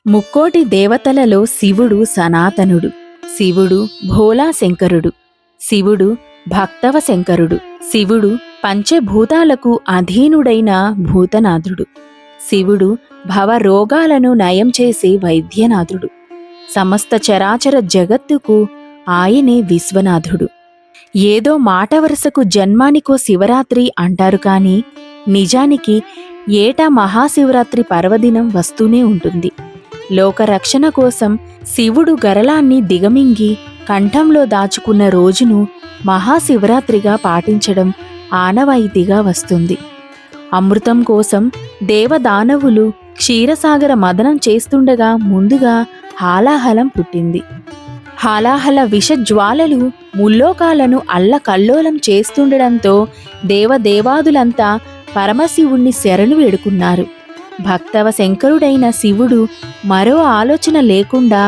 ముక్కోటి దేవతలలో శివుడు సనాతనుడు. శివుడు భోళాశంకరుడు. శివుడు భక్తవ శంకరుడు. శివుడు పంచభూతాలకు అధీనుడైన భూతనాథుడు. శివుడు భవరోగాలను నయం చేసే వైద్యనాథుడు. సమస్త చరాచర జగత్తుకు ఆయనే విశ్వనాథుడు. ఏదో మాట వరుసకు జన్మానికో శివరాత్రి అంటారు కానీ నిజానికి ఏటా మహాశివరాత్రి పర్వదినం వస్తూనే ఉంటుంది. లోకరక్షణ కోసం శివుడు గరళాన్ని దిగమింగి కంఠంలో దాచుకున్న రోజును మహాశివరాత్రిగా పాటించడం ఆనవాయితీగా వస్తుంది. అమృతం కోసం దేవదానవులు క్షీరసాగర మదనం చేస్తుండగా ముందుగా హాలాహలం పుట్టింది. హాలాహల విషజ్వాలలు ముల్లోకాలను అల్లకల్లోలం చేస్తుండడంతో దేవదేవాదులంతా పరమశివుణ్ణి శరణు వేడుకున్నారు. భక్తవ శంకరుడైన శివుడు మరో ఆలోచన లేకుండా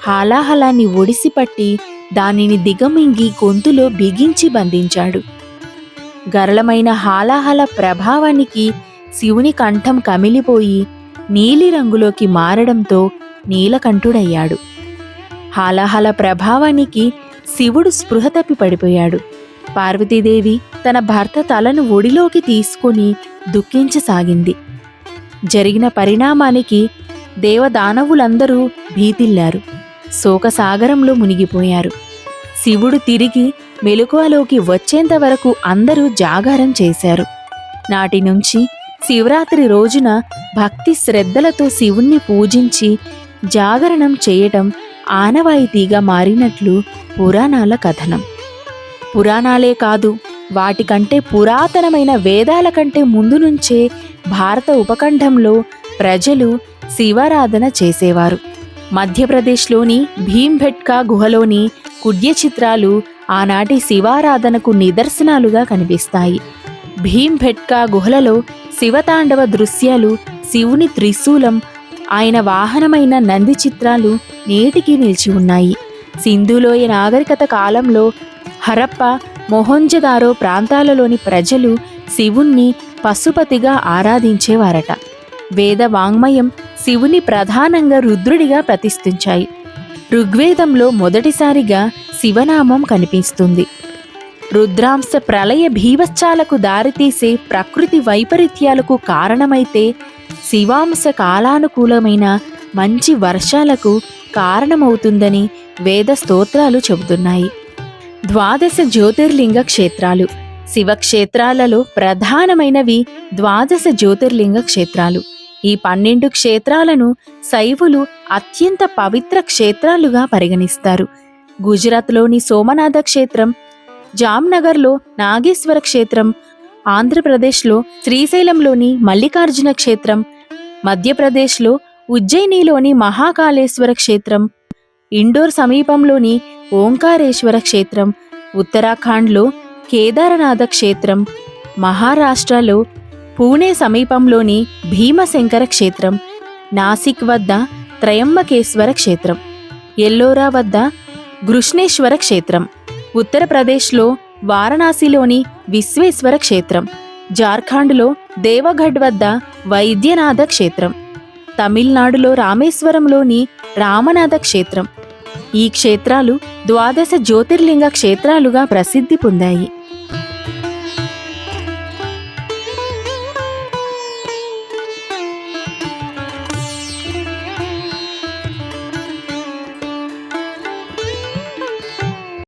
హాలాహలాన్ని ఒడిసిపట్టి దానిని దిగమింగి గొంతులో బిగించి బంధించాడు. గరళమైన హాలాహల ప్రభావానికి శివుని కంఠం కమిలిపోయి నీలిరంగులోకి మారడంతో నీలకంఠుడయ్యాడు. హాలాహల ప్రభావానికి శివుడు స్పృహ తప్పి పడిపోయాడు. పార్వతీదేవి తన భర్త తలను ఒడిలోకి తీసుకుని దుఃఖించసాగింది. జరిగిన పరిణామానికి దేవదానవులందరూ భీతిల్లారు. శోకసాగరంలో మునిగిపోయారు. శివుడు తిరిగి మెలకువలోకి వచ్చేంత వరకు అందరూ జాగారం చేశారు. నాటి నుంచి శివరాత్రి రోజున భక్తి శ్రద్ధలతో శివుణ్ణి పూజించి జాగరణం చేయటం ఆనవాయితీగా మారినట్లు పురాణాల కథనం. పురాణాలే కాదు, వాటికంటే పురాతనమైన వేదాల కంటే ముందు నుంచే భారత ఉపఖండంలో ప్రజలు శివారాధన చేసేవారు. మధ్యప్రదేశ్లోని భీంబెట్కా గుహలోని కుడ్య చిత్రాలు ఆనాటి శివారాధనకు నిదర్శనాలుగా కనిపిస్తాయి. భీంబెట్కా గుహలలో శివతాండవ దృశ్యాలు, శివుని త్రిశూలం, ఆయన వాహనమైన నంది చిత్రాలు నేటికి నిలిచి ఉన్నాయి. సింధులోయ నాగరికత కాలంలో హరప్ప, మొహంజదారో ప్రాంతాలలోని ప్రజలు శివుణ్ణి పశుపతిగా ఆరాధించేవారట. వేద వాంగ్మయం శివుని ప్రధానంగా రుద్రుడిగా ప్రతిష్ఠించాయి. ఋగ్వేదంలో మొదటిసారిగా శివనామం కనిపిస్తుంది. రుద్రాంశ ప్రళయ భీభత్సాలకు దారితీసే ప్రకృతి వైపరీత్యాలకు కారణమైతే శివాంశ కాలానుకూలమైన మంచి వర్షాలకు కారణమవుతుందని వేద స్తోత్రాలు చెబుతున్నాయి. 12 జ్యోతిర్లింగ క్షేత్రాలు. శివక్షేత్రాలలో ప్రధానమైనవి 12 జ్యోతిర్లింగ క్షేత్రాలు. ఈ 12 క్షేత్రాలను శైవులు అత్యంత పవిత్ర క్షేత్రాలుగా పరిగణిస్తారు. గుజరాత్లోని సోమనాథ క్షేత్రం, జామ్నగర్లో నాగేశ్వర క్షేత్రం, ఆంధ్రప్రదేశ్లో శ్రీశైలంలోని మల్లికార్జున క్షేత్రం, మధ్యప్రదేశ్లో ఉజ్జయినిలోని మహాకాళేశ్వర క్షేత్రం, ఇండోర్ సమీపంలోని ఓంకారేశ్వర క్షేత్రం, ఉత్తరాఖండ్లో కేదారనాథ క్షేత్రం, మహారాష్ట్రలో పూణే సమీపంలోని భీమశంకర క్షేత్రం, నాసిక్ వద్ద త్రయంబకేశ్వర క్షేత్రం, ఎల్లోరా వద్ద గృష్ణేశ్వర క్షేత్రం, ఉత్తరప్రదేశ్లో వారణాసిలోని విశ్వేశ్వర క్షేత్రం, జార్ఖండ్లో దేవగఢ్ వద్ద వైద్యనాథ క్షేత్రం, తమిళనాడులో రామేశ్వరంలోని రామనాథ క్షేత్రం. ఈ క్షేత్రాలు 12 జ్యోతిర్లింగ క్షేత్రాలుగా ప్రసిద్ధి పొందాయి.